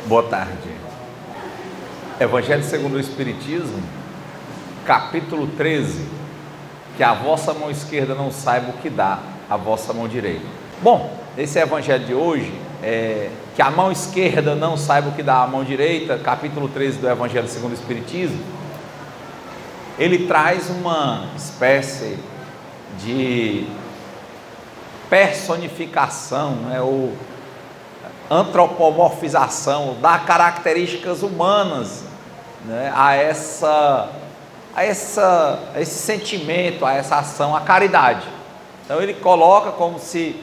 Boa tarde. Evangelho segundo o Espiritismo, capítulo 13, que a vossa mão esquerda não saiba o que dá a vossa mão direita. Bom, esse evangelho de hoje, que a mão esquerda não saiba o que dá a mão direita, capítulo 13 do Evangelho segundo o Espiritismo, ele traz uma espécie de personificação, ou antropomorfização, dá características humanas, a esse sentimento, a essa ação, a caridade. Então ele coloca como se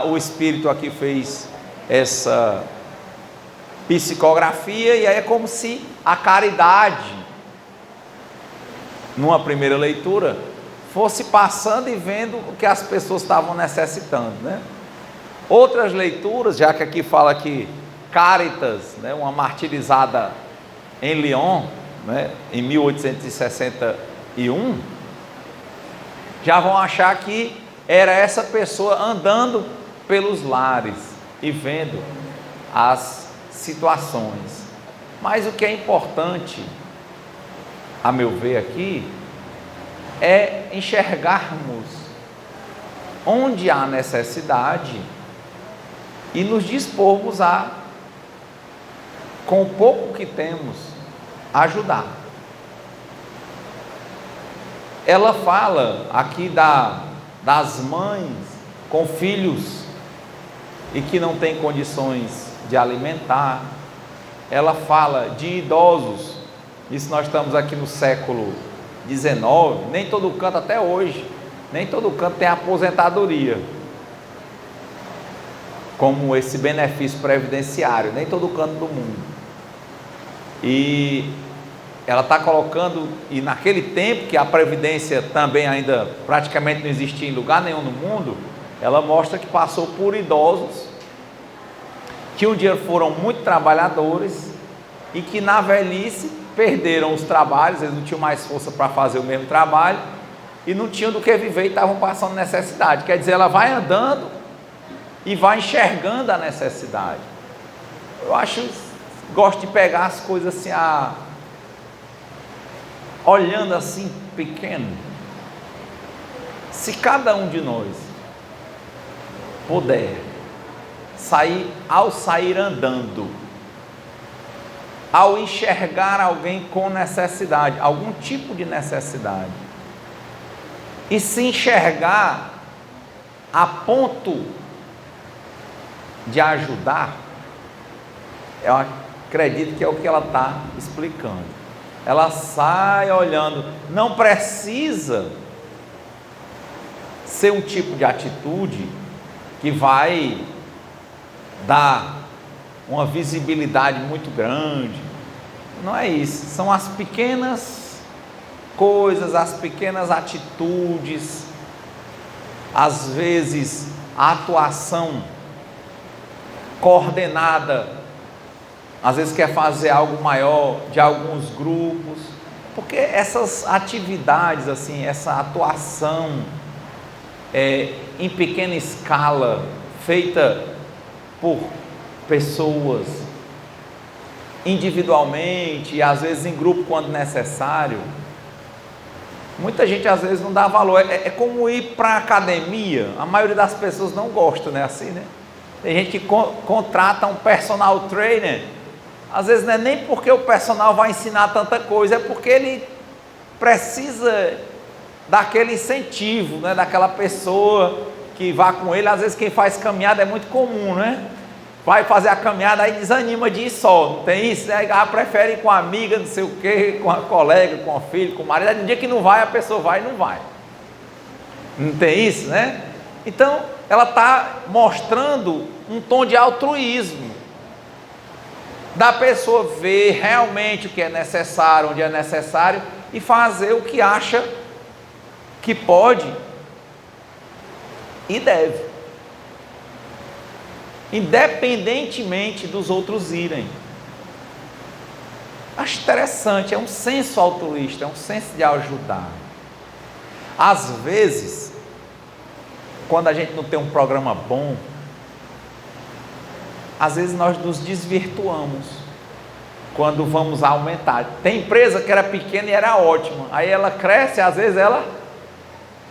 o Espírito aqui fez essa psicografia, e aí é como se a caridade, numa primeira leitura, fosse passando e vendo o que as pessoas estavam necessitando, Outras leituras, já que aqui fala que Caritas, uma martirizada em Lyon, em 1861, já vão achar que era essa pessoa andando pelos lares e vendo as situações. Mas o que é importante, a meu ver aqui, é enxergarmos onde há necessidade e nos dispormos a, com o pouco que temos, ajudar. Ela fala aqui das mães com filhos e que não têm condições de alimentar. Ela fala de idosos. Isso nós estamos aqui no século XIX, nem todo canto até hoje, nem todo canto tem aposentadoria, como esse benefício previdenciário, nem todo canto do mundo. E ela está colocando, e naquele tempo que a previdência também ainda praticamente não existia em lugar nenhum no mundo, ela mostra que passou por idosos que um dia foram muito trabalhadores e que na velhice perderam os trabalhos, eles não tinham mais força para fazer o mesmo trabalho e não tinham do que viver e estavam passando necessidade. Quer dizer, ela vai andando e vai enxergando a necessidade. Gosto de pegar as coisas assim, olhando assim pequeno. Se cada um de nós puder ao sair andando, ao enxergar alguém com necessidade, algum tipo de necessidade, e se enxergar a ponto de ajudar, eu acredito que é o que ela está explicando. Ela sai olhando, não precisa ser um tipo de atitude que vai dar uma visibilidade muito grande, não é isso, são as pequenas coisas, as pequenas atitudes, às vezes a atuação coordenada, às vezes quer fazer algo maior de alguns grupos, porque essas atividades assim, essa atuação em pequena escala, feita por pessoas individualmente e às vezes em grupo quando necessário, muita gente às vezes não dá valor. É como ir para a academia. A maioria das pessoas não gosta, assim, Tem gente que contrata um personal trainer, às vezes não é nem porque o personal vai ensinar tanta coisa, é porque ele precisa daquele incentivo, daquela pessoa que vá com ele. Às vezes quem faz caminhada é muito comum, vai fazer a caminhada, aí desanima de ir só, não tem isso, prefere ir com a amiga, não sei o quê, com a colega, com a filha, com o marido. Aí no dia que não vai, a pessoa vai e não vai, não tem isso, Então ela está mostrando um tom de altruísmo, da pessoa ver realmente o que é necessário, onde é necessário, e fazer o que acha que pode e deve, independentemente dos outros irem. Acho interessante, é um senso altruísta, é um senso de ajudar. Às vezes, quando a gente não tem um programa bom, às vezes nós nos desvirtuamos quando vamos aumentar. Tem empresa que era pequena e era ótima, aí ela cresce, às vezes ela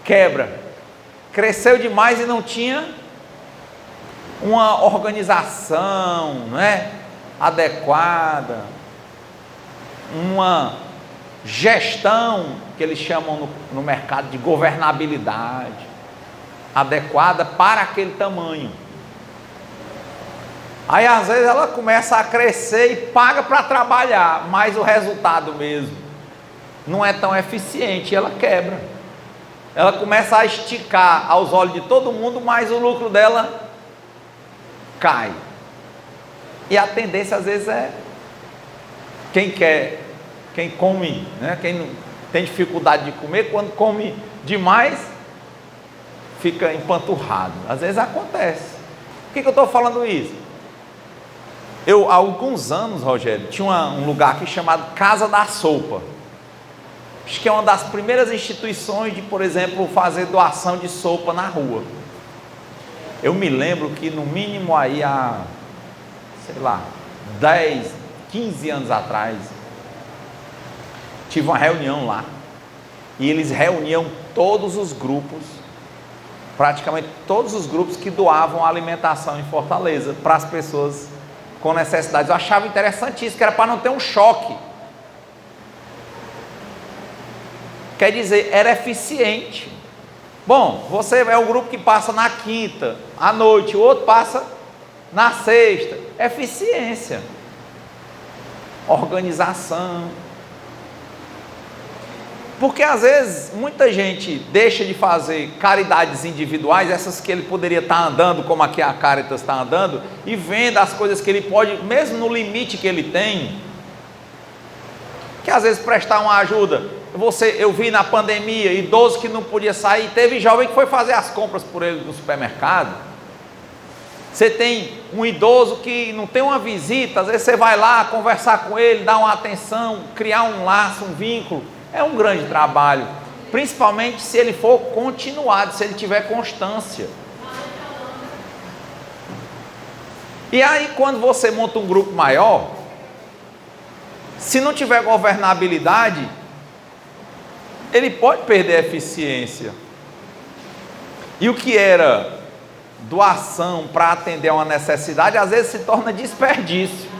quebra. Cresceu demais e não tinha uma organização, né, adequada, uma gestão que eles chamam no mercado de governabilidade adequada para aquele tamanho. Aí às vezes ela começa a crescer e paga para trabalhar, mas o resultado mesmo não é tão eficiente e ela quebra. Ela começa a esticar aos olhos de todo mundo, mas o lucro dela cai. E a tendência às vezes é quem come, né? Quem não tem dificuldade de comer, quando come demais, fica empanturrado. Às vezes acontece. Por que eu estou falando isso? Há alguns anos, Rogério, tinha um lugar aqui chamado Casa da Sopa. Acho que é uma das primeiras instituições de, por exemplo, fazer doação de sopa na rua. Eu me lembro que no mínimo aí há, 10, 15 anos atrás, tive uma reunião lá, e eles reuniam todos os grupos, praticamente todos os grupos que doavam alimentação em Fortaleza, para as pessoas com necessidades. Eu achava interessantíssimo, que era para não ter um choque. Quer dizer, era eficiente. Bom, você é o grupo que passa na quinta, à noite, o outro passa na sexta. Eficiência, organização. Porque às vezes muita gente deixa de fazer caridades individuais, essas que ele poderia estar andando, como aqui a Caritas está andando, e vendo as coisas que ele pode, mesmo no limite que ele tem, que às vezes prestar uma ajuda. Eu vi na pandemia, idoso que não podia sair, teve jovem que foi fazer as compras por ele no supermercado. Você tem um idoso que não tem uma visita, às vezes você vai lá conversar com ele, dar uma atenção, criar um laço, um vínculo. É um grande trabalho, principalmente se ele for continuado, se ele tiver constância. E aí quando você monta um grupo maior, se não tiver governabilidade, ele pode perder a eficiência. E o que era doação para atender a uma necessidade, às vezes se torna desperdício.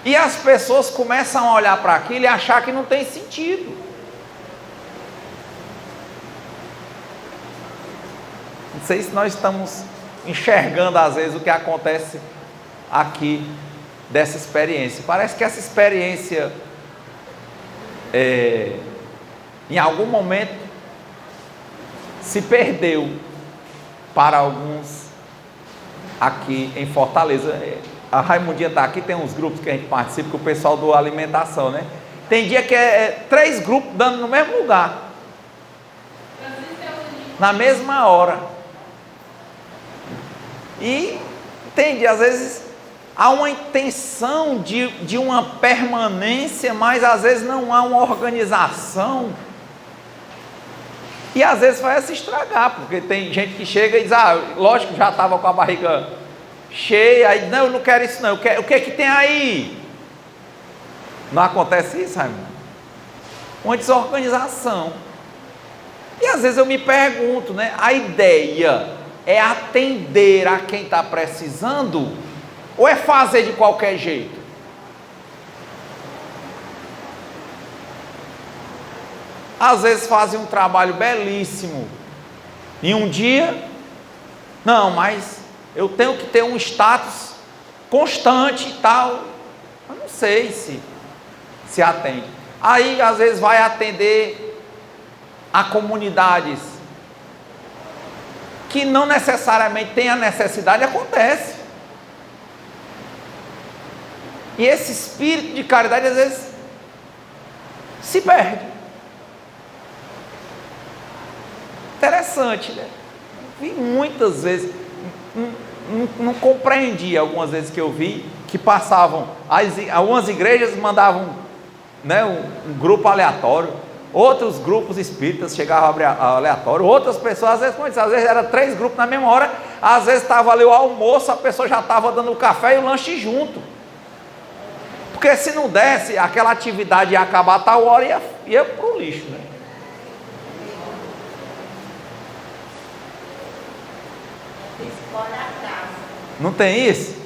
E as pessoas começam a olhar para aquilo e achar que não tem sentido. Não sei se nós estamos enxergando às vezes o que acontece aqui dessa experiência. Parece que essa experiência em algum momento se perdeu para alguns aqui em Fortaleza. A Raimundinha está aqui, tem uns grupos que a gente participa, com o pessoal do alimentação, né? Tem dia que é 3 grupos dando no mesmo lugar, na mesma hora. E tem dia, às vezes há uma intenção de uma permanência, mas às vezes não há uma organização. E às vezes vai se estragar, porque tem gente que chega e diz, lógico que já estava com a barriga cheia, aí, não, eu não quero isso não, o que é que tem aí? Não acontece isso, Raimundo? Uma desorganização. E às vezes eu me pergunto, né, a ideia é atender a quem está precisando, ou é fazer de qualquer jeito? Às vezes fazem um trabalho belíssimo, em um dia, não, mas eu tenho que ter um status constante e tal. Eu não sei se atende. Aí às vezes vai atender a comunidades que não necessariamente tem a necessidade, acontece. E esse espírito de caridade às vezes se perde. Interessante, né? Vi muitas vezes, não compreendi algumas vezes que eu vi, que passavam, algumas igrejas mandavam, né, um grupo aleatório, outros grupos espíritas chegavam aleatório, outras pessoas, às vezes era 3 grupos na mesma hora, Às vezes estava ali o almoço, a pessoa já estava dando o café e o lanche junto. Porque se não desse, aquela atividade ia acabar a tal hora e ia para o lixo, né? Não tem isso?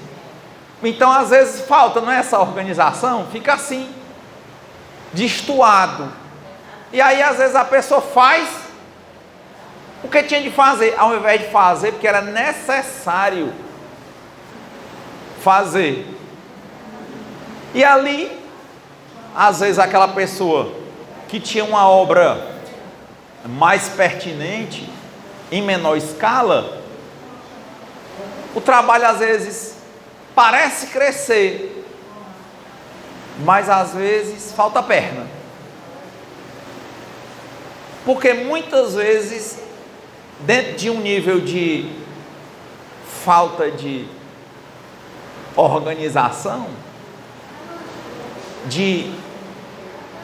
Então às vezes falta, não é essa organização? Fica assim, destoado. E aí às vezes a pessoa faz o que tinha de fazer, ao invés de fazer porque era necessário fazer. E ali, às vezes aquela pessoa que tinha uma obra mais pertinente, em menor escala, o trabalho às vezes parece crescer, mas às vezes falta perna. Porque muitas vezes, dentro de um nível de falta de organização, de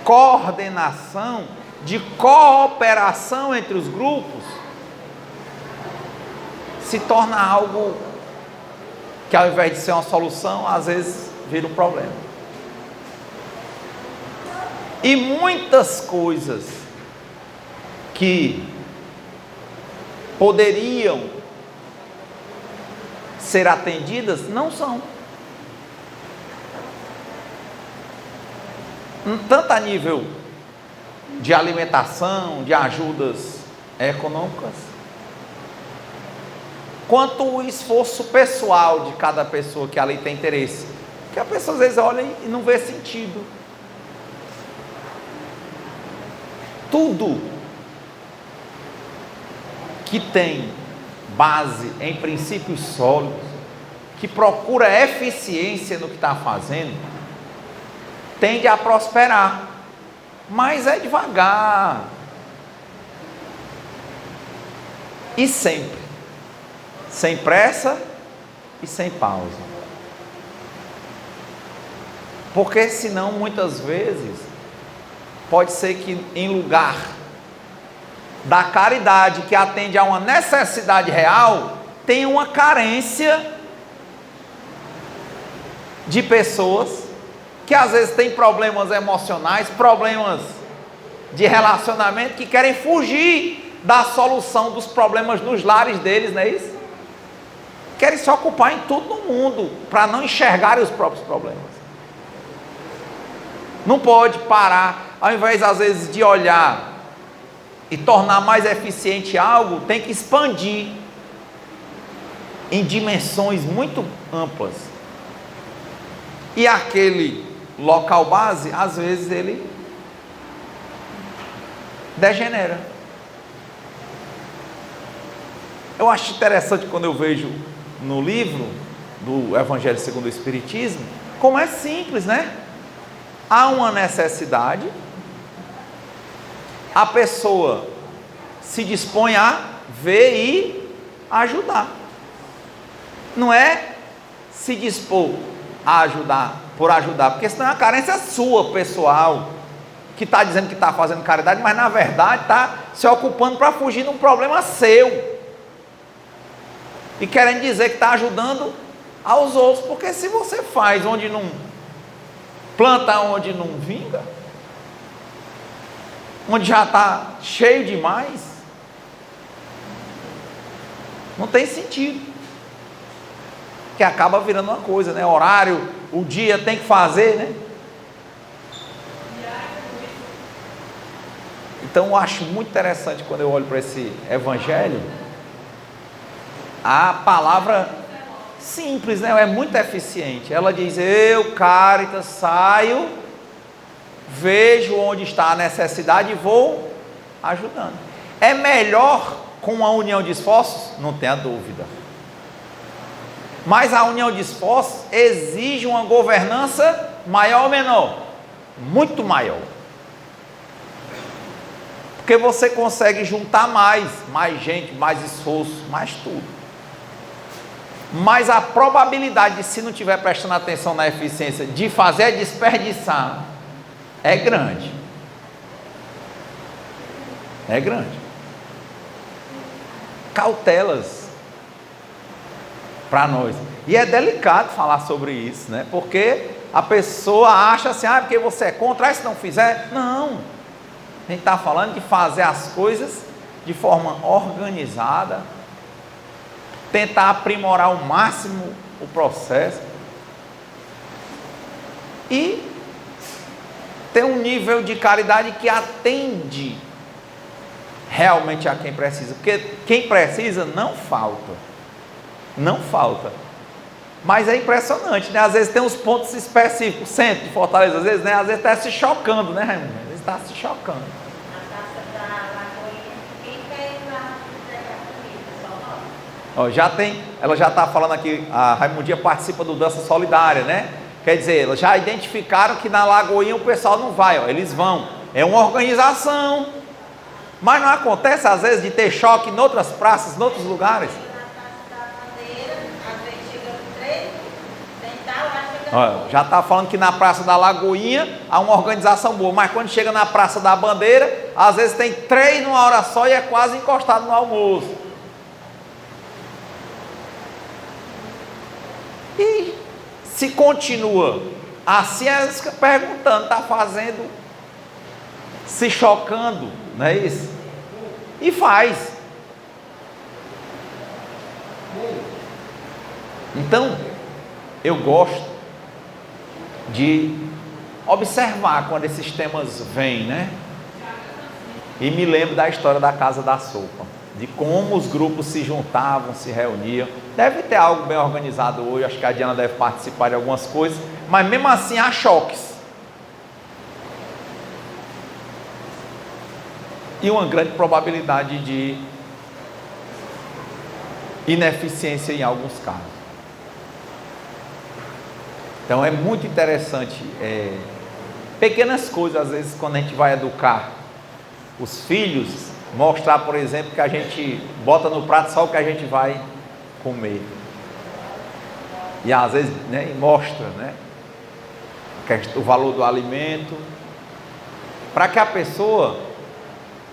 coordenação, de cooperação entre os grupos, se torna algo que, ao invés de ser uma solução, às vezes vira um problema. E muitas coisas que poderiam ser atendidas não são. Tanto a nível de alimentação, de ajudas econômicas, quanto o esforço pessoal de cada pessoa que ali tem interesse. Porque a pessoa às vezes olha e não vê sentido. Tudo que tem base em princípios sólidos, que procura eficiência no que está fazendo, tende a prosperar, mas é devagar e sempre, sem pressa e sem pausa, porque senão muitas vezes pode ser que em lugar da caridade que atende a uma necessidade real, tenha uma carência de pessoas que às vezes têm problemas emocionais, problemas de relacionamento, que querem fugir da solução dos problemas nos lares deles, não é isso? Querem se ocupar em tudo no mundo, para não enxergarem os próprios problemas. Não pode parar, ao invés às vezes de olhar e tornar mais eficiente algo, tem que expandir em dimensões muito amplas. E aquele local base, às vezes ele degenera. Eu acho interessante quando eu vejo no livro do Evangelho segundo o Espiritismo, como é simples, né? Há uma necessidade, a pessoa se dispõe a ver e ajudar. Não é se dispor a ajudar por ajudar, porque senão é uma carência sua, pessoal, que está dizendo que está fazendo caridade, mas na verdade está se ocupando para fugir de um problema seu, e querendo dizer que está ajudando aos outros, porque se você faz onde não, planta onde não vinga, onde já está cheio demais, não tem sentido, que acaba virando uma coisa, né? Horário, o dia tem que fazer, né? Então eu acho muito interessante quando eu olho para esse evangelho, a palavra simples, né? É muito eficiente. Ela diz: eu, Cáritas, saio, vejo onde está a necessidade e vou ajudando. É melhor com uma união de esforços? Não tenha dúvida. Mas a união de esforços exige uma governança maior ou menor? Muito maior. Porque você consegue juntar mais gente, mais esforço, mais tudo. Mas a probabilidade de, se não estiver prestando atenção na eficiência, de fazer desperdiçar, é grande. É grande. Cautelas para nós. E é delicado falar sobre isso, né? Porque a pessoa acha assim, ah, porque você é contra, se não fizer. Não. A gente está falando de fazer as coisas de forma organizada, tentar aprimorar ao máximo o processo e ter um nível de caridade que atende realmente a quem precisa, porque quem precisa não falta, não falta. Mas é impressionante, né? Às vezes tem uns pontos específicos, centro de Fortaleza, às vezes está se chocando, né, Raimundo? Às vezes está se chocando. Ó, ela já está falando aqui, a Raimundinha participa do Dança Solidária, né? Quer dizer, elas já identificaram que na Lagoinha o pessoal não vai, ó, eles vão. É uma organização. Mas não acontece às vezes de ter choque em outras praças, em outros lugares? Ó, já está falando que na Praça da Lagoinha há uma organização boa, mas quando chega na Praça da Bandeira, às vezes tem 3 numa hora só e é quase encostado no almoço. E se continua assim, elas ficam perguntando, está fazendo, se chocando, não é isso? E faz. Então, eu gosto de observar quando esses temas vêm, né? E me lembro da história da Casa da Sopa, de como os grupos se juntavam, se reuniam. Deve ter algo bem organizado hoje, acho que a Diana deve participar de algumas coisas, mas mesmo assim há choques. E uma grande probabilidade de ineficiência em alguns casos. Então é muito interessante, pequenas coisas, às vezes, quando a gente vai educar os filhos, mostrar, por exemplo, que a gente bota no prato só o que a gente vai comer. E às vezes, né, mostra, né, o valor do alimento, para que a pessoa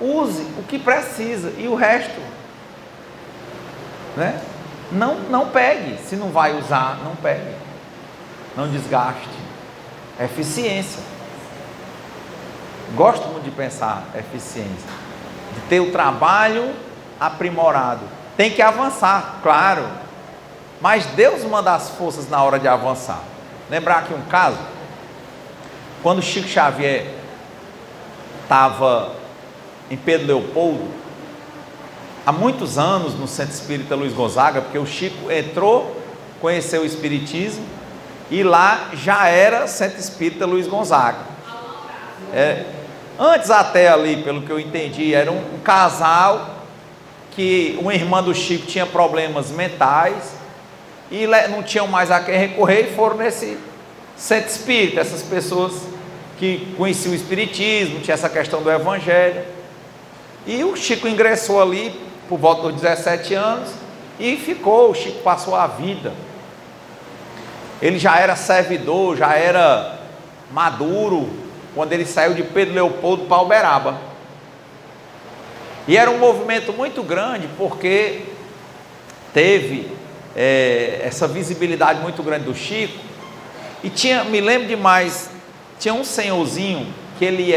use o que precisa e o resto, né, não pegue. Se não vai usar, não pegue. Não desgaste. Eficiência. Gosto muito de pensar eficiência, de ter o trabalho aprimorado. Tem que avançar, claro, mas Deus manda as forças na hora de avançar. Lembrar aqui um caso, quando Chico Xavier estava em Pedro Leopoldo, há muitos anos no Centro Espírita Luiz Gonzaga, porque o Chico entrou, conheceu o Espiritismo, e lá já era Centro Espírita Luiz Gonzaga. Antes até ali, pelo que eu entendi, era um casal que uma irmã do Chico tinha problemas mentais e não tinham mais a quem recorrer e foram nesse Centro Espírita, essas pessoas que conheciam o Espiritismo, tinha essa questão do Evangelho. E o Chico ingressou ali por volta dos 17 anos e ficou. O Chico passou a vida. Ele já era servidor, já era maduro, quando ele saiu de Pedro Leopoldo para Uberaba. E era um movimento muito grande, porque teve essa visibilidade muito grande do Chico. E me lembro demais, tinha um senhorzinho que ele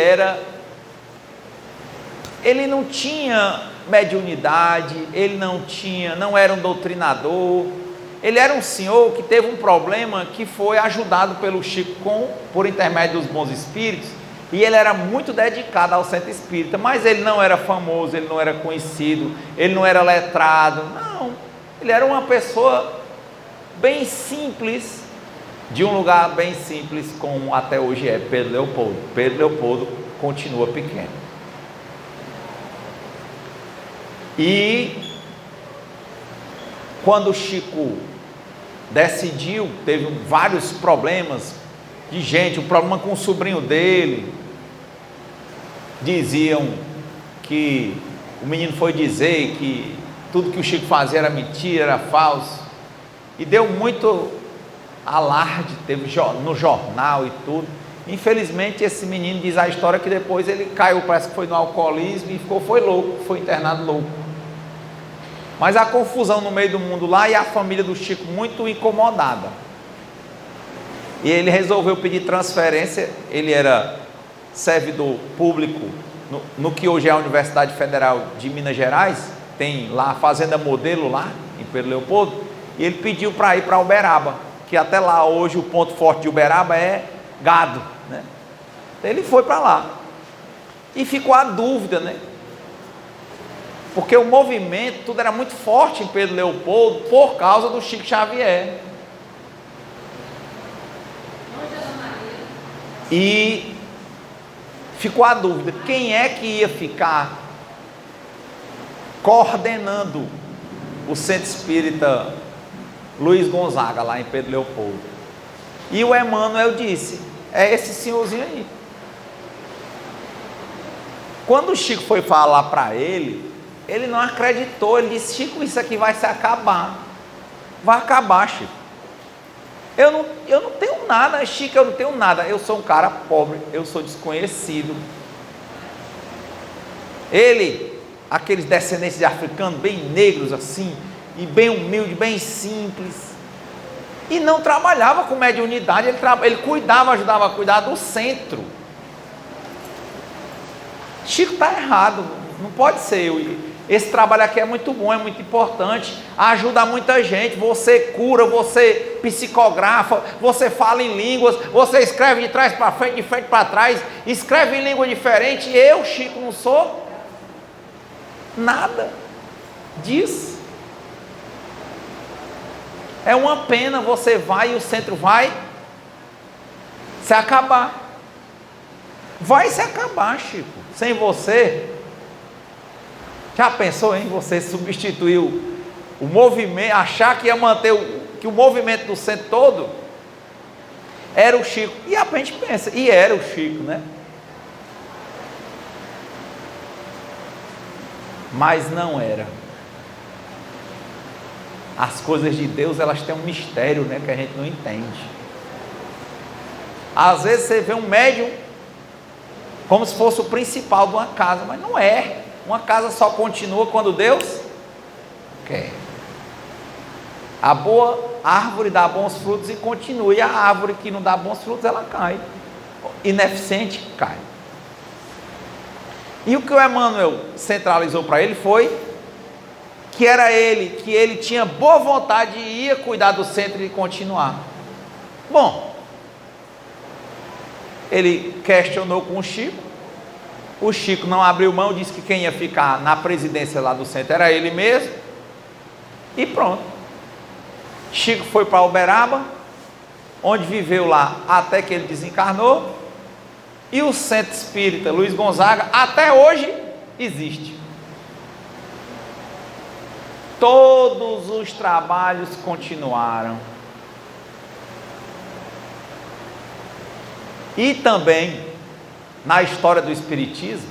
não tinha mediunidade, ele não era um doutrinador. Ele era um senhor que teve um problema que foi ajudado pelo Chico por intermédio dos bons espíritos, e ele era muito dedicado ao Centro Espírita, mas ele não era famoso, ele não era conhecido, ele não era letrado, não, ele era uma pessoa bem simples, de um lugar bem simples, como até hoje é Pedro Leopoldo. Pedro Leopoldo continua pequeno. E quando o Chico decidiu, teve vários problemas de gente, um problema com o sobrinho dele, diziam que o menino foi dizer que tudo que o Chico fazia era mentira, era falso, e deu muito alarde, teve no jornal e tudo. Infelizmente esse menino, diz a história, que depois ele caiu, parece que foi no alcoolismo e foi louco, foi internado louco. Mas a confusão no meio do mundo lá e a família do Chico muito incomodada. E ele resolveu pedir transferência. Ele era servidor público no que hoje é a Universidade Federal de Minas Gerais. Tem lá a Fazenda Modelo lá em Pedro Leopoldo. E ele pediu para ir para Uberaba, que até lá hoje o ponto forte de Uberaba é gado, né? Então ele foi para lá. E ficou a dúvida, né? Porque o movimento, tudo era muito forte em Pedro Leopoldo por causa do Chico Xavier. E ficou a dúvida, quem é que ia ficar coordenando o Centro Espírita Luiz Gonzaga, lá em Pedro Leopoldo? E o Emmanuel disse, é esse senhorzinho aí. Quando o Chico foi falar para ele, ele não acreditou, ele disse, Chico, isso aqui vai se acabar. Vai acabar, Chico. Eu não tenho nada, Chico, eu não tenho nada. Eu sou um cara pobre, eu sou desconhecido. Ele, aqueles descendentes de africanos, bem negros assim, e bem humilde, bem simples, e não trabalhava com mediunidade, ele cuidava, ajudava a cuidar do centro. Chico está errado, não pode ser. Esse trabalho aqui é muito bom, é muito importante, ajuda muita gente. Você cura, você psicografa, você fala em línguas, você escreve de trás para frente, de frente para trás, escreve em língua diferente. Eu, Chico, não sou nada disso. É uma pena, você vai e o centro vai se acabar. Vai se acabar, Chico. Sem você. Já pensou em você substituir o movimento, achar que ia manter que o movimento do centro todo era o Chico? E a gente pensa, e era o Chico, né? Mas não era. As coisas de Deus, elas têm um mistério, né, que a gente não entende. Às vezes você vê um médium como se fosse o principal de uma casa, mas não é. Uma casa só continua quando Deus quer. A boa árvore dá bons frutos e continua, e a árvore que não dá bons frutos, ela cai. Ineficiente, cai. E o que o Emmanuel centralizou para ele foi que era ele, que ele tinha boa vontade e ia cuidar do centro e continuar. Bom, ele questionou com o Chico não abriu mão, disse que quem ia ficar na presidência lá do centro era ele mesmo, e pronto. Chico foi para Uberaba, onde viveu lá até que ele desencarnou, e o Centro Espírita Luiz Gonzaga até hoje existe. Todos os trabalhos continuaram. E também, na história do Espiritismo,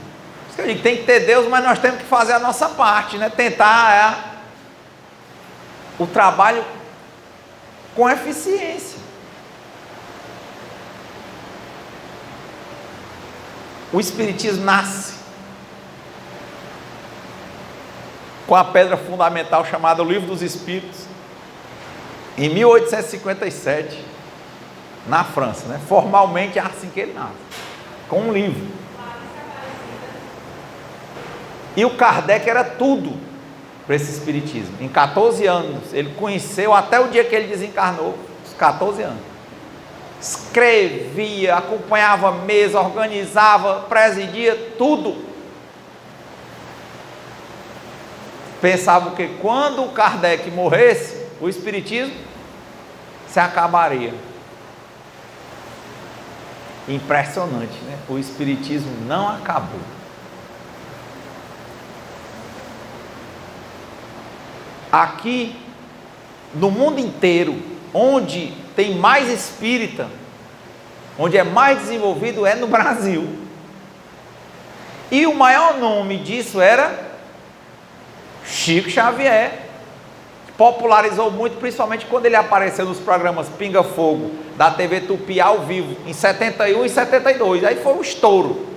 eu digo, tem que ter Deus, mas nós temos que fazer a nossa parte, né? Tentar o trabalho com eficiência. O Espiritismo nasce com a pedra fundamental chamada o Livro dos Espíritos, em 1857, na França, né? Formalmente é assim que ele nasce, com um livro. E o Kardec era tudo para esse Espiritismo. Em 14 anos, ele conheceu até o dia que ele desencarnou, os 14 anos. Escrevia, acompanhava a mesa, organizava, presidia, tudo. Pensava que quando o Kardec morresse, o Espiritismo se acabaria. Impressionante, né? O Espiritismo não acabou. Aqui, no mundo inteiro, onde tem mais espírita, onde é mais desenvolvido, é no Brasil. E o maior nome disso era Chico Xavier. Popularizou muito, principalmente quando ele apareceu nos programas Pinga Fogo, da TV Tupi ao vivo, em 71 e 72, aí foi um estouro.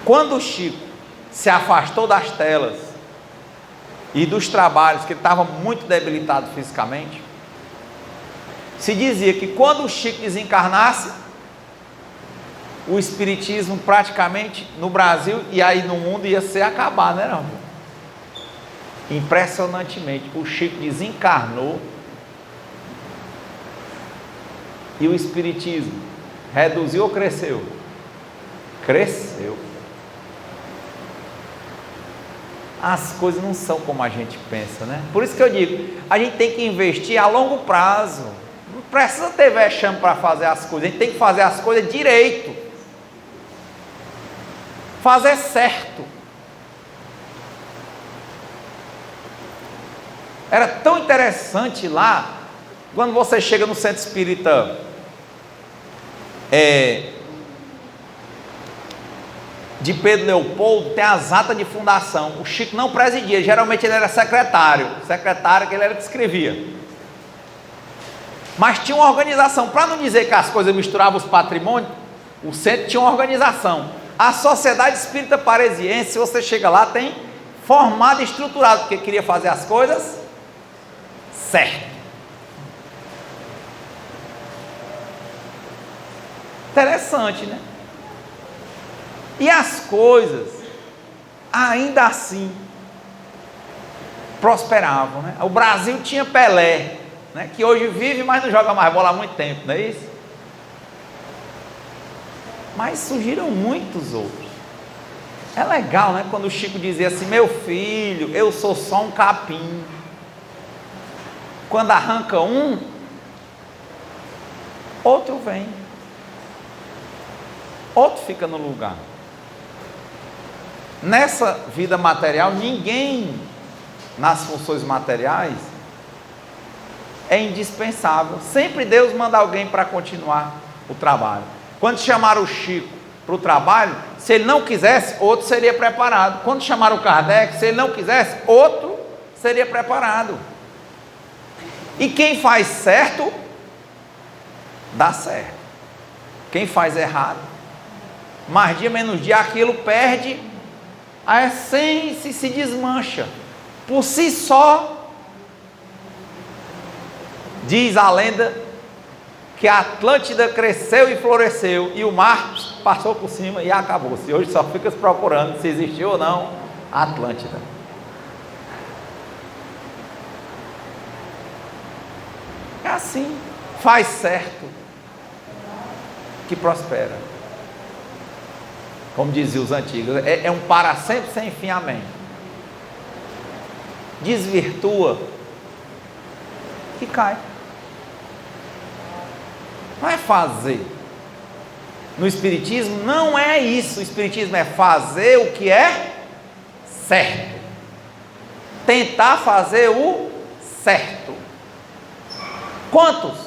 Quando o Chico se afastou das telas e dos trabalhos, que ele estava muito debilitado fisicamente, se dizia que quando o Chico desencarnasse, o espiritismo praticamente no Brasil e aí no mundo ia ser acabar, né, não? Impressionantemente, o Chico desencarnou e o espiritismo reduziu ou cresceu? Cresceu. As coisas não são como a gente pensa, né? Por isso que eu digo, a gente tem que investir a longo prazo. Não precisa ter vexame para fazer as coisas, a gente tem que fazer as coisas direito. Fazer certo. Era tão interessante lá, quando você chega no centro espírita de Pedro Leopoldo, tem as atas de fundação. O Chico não presidia, geralmente ele era secretário que ele era que escrevia. Mas tinha uma organização, para não dizer que as coisas misturavam os patrimônios, o centro tinha uma organização. A Sociedade Espírita Paresiense, se você chega lá, tem formado e estruturado, porque queria fazer as coisas certo. Interessante, né? E as coisas, ainda assim, prosperavam, né? O Brasil tinha Pelé, né? Que hoje vive, mas não joga mais bola há muito tempo, não é isso? Mas surgiram muitos outros. É legal, né? Quando o Chico dizia assim: meu filho, eu sou só um capim. Quando arranca um, outro vem. Outro fica no lugar. Nessa vida material, ninguém nas funções materiais é indispensável. Sempre Deus manda alguém para continuar o trabalho. Quando chamaram o Chico para o trabalho, se ele não quisesse, outro seria preparado. Quando chamaram o Kardec, se ele não quisesse, outro seria preparado. E quem faz certo, dá certo. Quem faz errado, mais dia menos dia, aquilo perde a essência e se desmancha. Por si só, diz a lenda, que a Atlântida cresceu e floresceu, e o mar passou por cima e acabou-se. Hoje só fica se procurando se existiu ou não a Atlântida. É assim, faz certo, que prospera. Como diziam os antigos, é um para sempre sem fim, amém. Desvirtua, que cai. Não é fazer. No Espiritismo não é isso. O Espiritismo é fazer o que é certo. Tentar fazer o certo. Quantos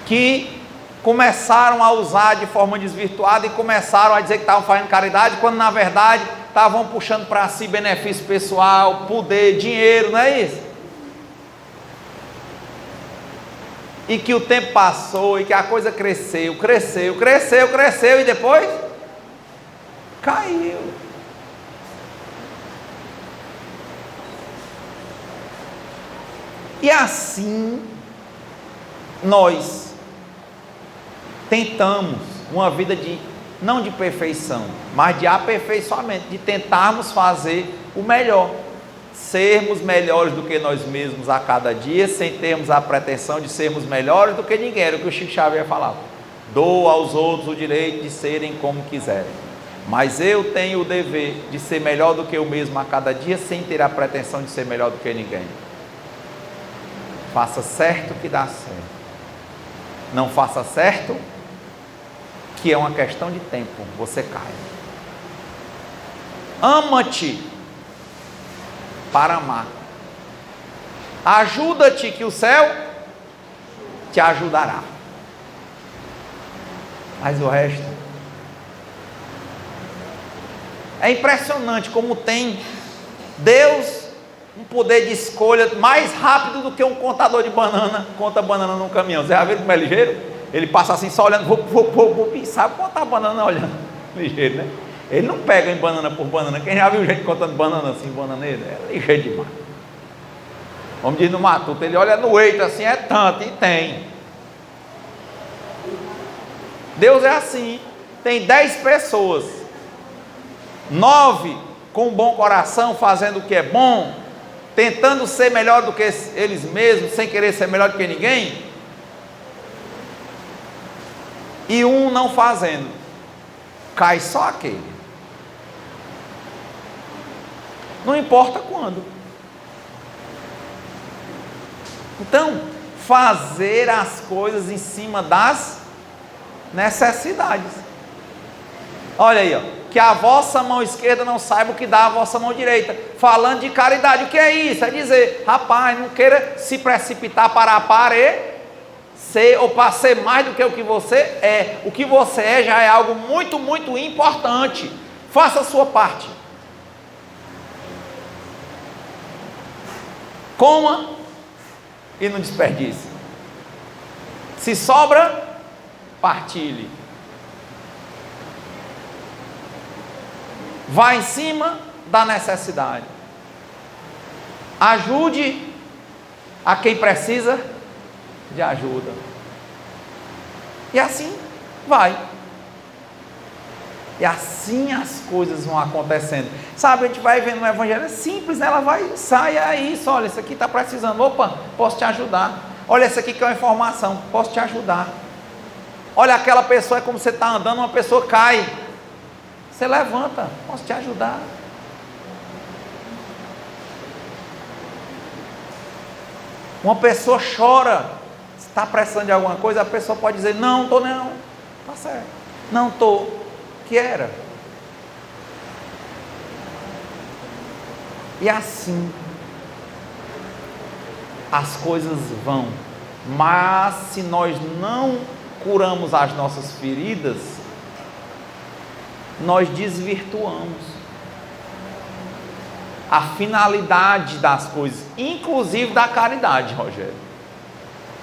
que começaram a usar de forma desvirtuada e começaram a dizer que estavam fazendo caridade, quando na verdade estavam puxando para si benefício pessoal, poder, dinheiro, não é isso? E que o tempo passou e que a coisa cresceu e depois caiu. E assim nós tentamos uma vida não de perfeição, mas de aperfeiçoamento, de tentarmos fazer o melhor, sermos melhores do que nós mesmos a cada dia, sem termos a pretensão de sermos melhores do que ninguém. Era o que o Chico Xavier falava: dou aos outros o direito de serem como quiserem, mas eu tenho o dever de ser melhor do que eu mesmo a cada dia, sem ter a pretensão de ser melhor do que ninguém. Faça certo que dá certo. Não faça certo, que é uma questão de tempo, você cai. Ama-te para amar. Ajuda-te que o céu te ajudará. Mas o resto é impressionante como tem Deus um poder de escolha mais rápido do que um contador de banana conta banana num caminhão. Você já viu como é ligeiro? Ele passa assim só olhando, sabe contar banana olhando, ligeiro, né? Ele não pega em banana por banana. Quem já viu gente contando banana assim, bananeira? É ligeiro demais. Como diz no Matuto, ele olha no eito assim, é tanto, e tem. Deus é assim. Tem 10 pessoas, 9 com um bom coração, fazendo o que é bom, tentando ser melhor do que eles mesmos, sem querer ser melhor do que ninguém, e um não fazendo. Cai só aquele. Não importa quando. Então, fazer as coisas em cima das necessidades. Olha aí, ó, que a vossa mão esquerda não saiba o que dá a vossa mão direita. Falando de caridade, o que é isso? É dizer, rapaz, não queira se precipitar para aparecer ou para ser mais do que o que você é. O que você é já é algo muito, muito importante. Faça a sua parte. Coma e não desperdice. Se sobra, partilhe. Vá em cima da necessidade. Ajude a quem precisa de ajuda. E assim vai. E assim as coisas vão acontecendo. Sabe, a gente vai vendo no evangelho, é simples, né? Ela vai, sai, é isso, olha, isso aqui está precisando, opa, posso te ajudar. Olha, isso aqui que é uma informação, posso te ajudar. Olha, aquela pessoa, é como você está andando, uma pessoa cai. Você levanta, posso te ajudar. Uma pessoa chora, está precisando de alguma coisa, a pessoa pode dizer, não estou não, está certo, não estou, que era. E assim, as coisas vão, mas se nós não curamos as nossas feridas, nós desvirtuamos a finalidade das coisas, inclusive da caridade, Rogério.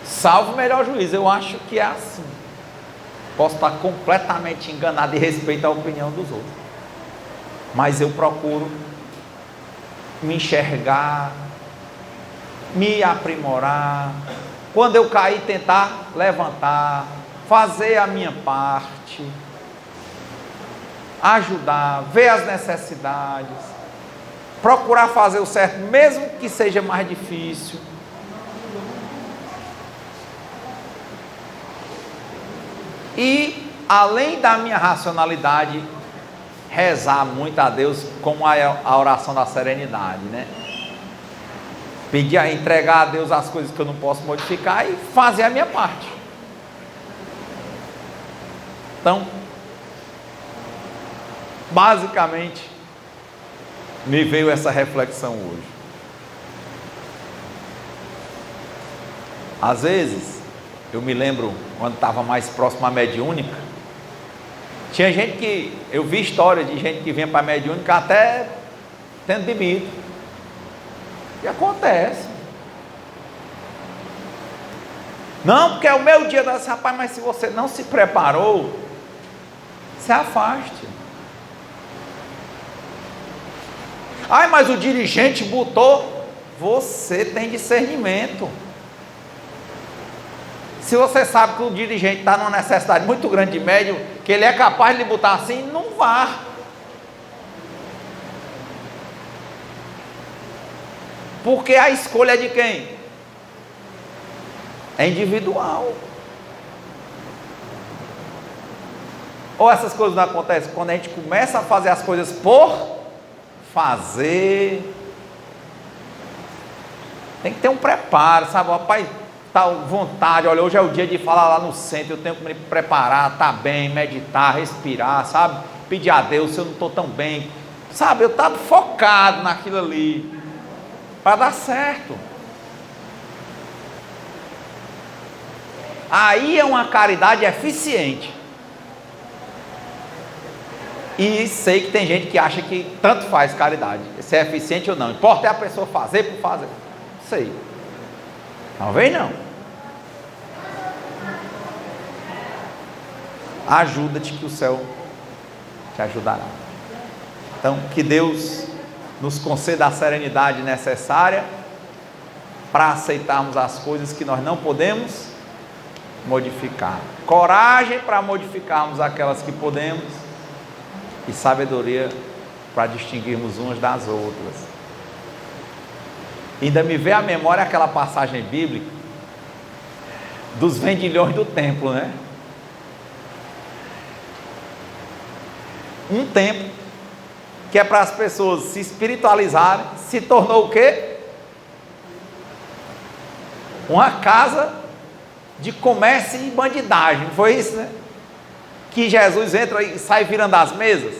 Salvo o melhor juízo, eu acho que é assim. Posso estar completamente enganado e respeito a opinião dos outros, mas eu procuro me enxergar, me aprimorar. Quando eu cair, tentar levantar, fazer a minha parte, ajudar, ver as necessidades, procurar fazer o certo, mesmo que seja mais difícil. E, além da minha racionalidade, rezar muito a Deus, como a oração da serenidade, né? Pedir, entregar a Deus as coisas que eu não posso modificar e fazer a minha parte. Então, basicamente, me veio essa reflexão hoje. Às vezes, eu me lembro, quando estava mais próximo à mediúnica, tinha gente que, eu vi história de gente que vinha para a mediúnica até tendo bebido. E acontece. Não, porque é o meu dia desse, rapaz, mas se você não se preparou, se afaste. Ai, mas o dirigente botou. Você tem discernimento. Se você sabe que o dirigente está numa necessidade muito grande de médium, que ele é capaz de lhe botar assim, não vá. Porque a escolha é de quem? É individual. Ou essas coisas não acontecem quando a gente começa a fazer as coisas por fazer. Tem que ter um preparo, sabe? Rapaz, tá à vontade, olha, hoje é o dia de falar lá no centro, eu tenho que me preparar, tá bem, meditar, respirar, sabe? Pedir a Deus se eu não estou tão bem, sabe? Eu estava focado naquilo ali, para dar certo. Aí é uma caridade eficiente. E sei que tem gente que acha que tanto faz caridade, se é eficiente ou não, importa é a pessoa fazer por fazer. Sei. Talvez não. Ajuda-te que o céu te ajudará. Então, que Deus nos conceda a serenidade necessária para aceitarmos as coisas que nós não podemos modificar. Coragem para modificarmos aquelas que podemos e sabedoria para distinguirmos umas das outras. Ainda me veio à memória aquela passagem bíblica dos vendilhões do templo, né? Um templo que é para as pessoas se espiritualizarem, se tornou o quê? Uma casa de comércio e bandidagem, foi isso, né? Que Jesus entra e sai virando as mesas.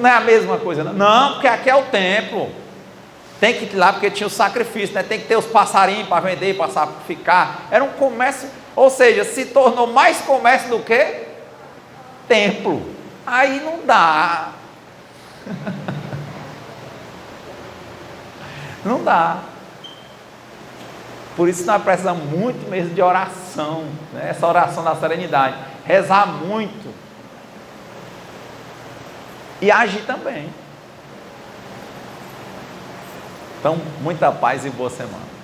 Não é a mesma coisa, não. Não, porque aqui é o templo. Tem que ir lá porque tinha o sacrifício, né? Tem que ter os passarinhos para vender, para sacrificar. Era um comércio, ou seja, se tornou mais comércio do que templo. Aí não dá. Não dá. Por isso nós precisamos muito mesmo de oração, né? Essa oração da serenidade. Rezar muito. E agir também. Então, muita paz e boa semana.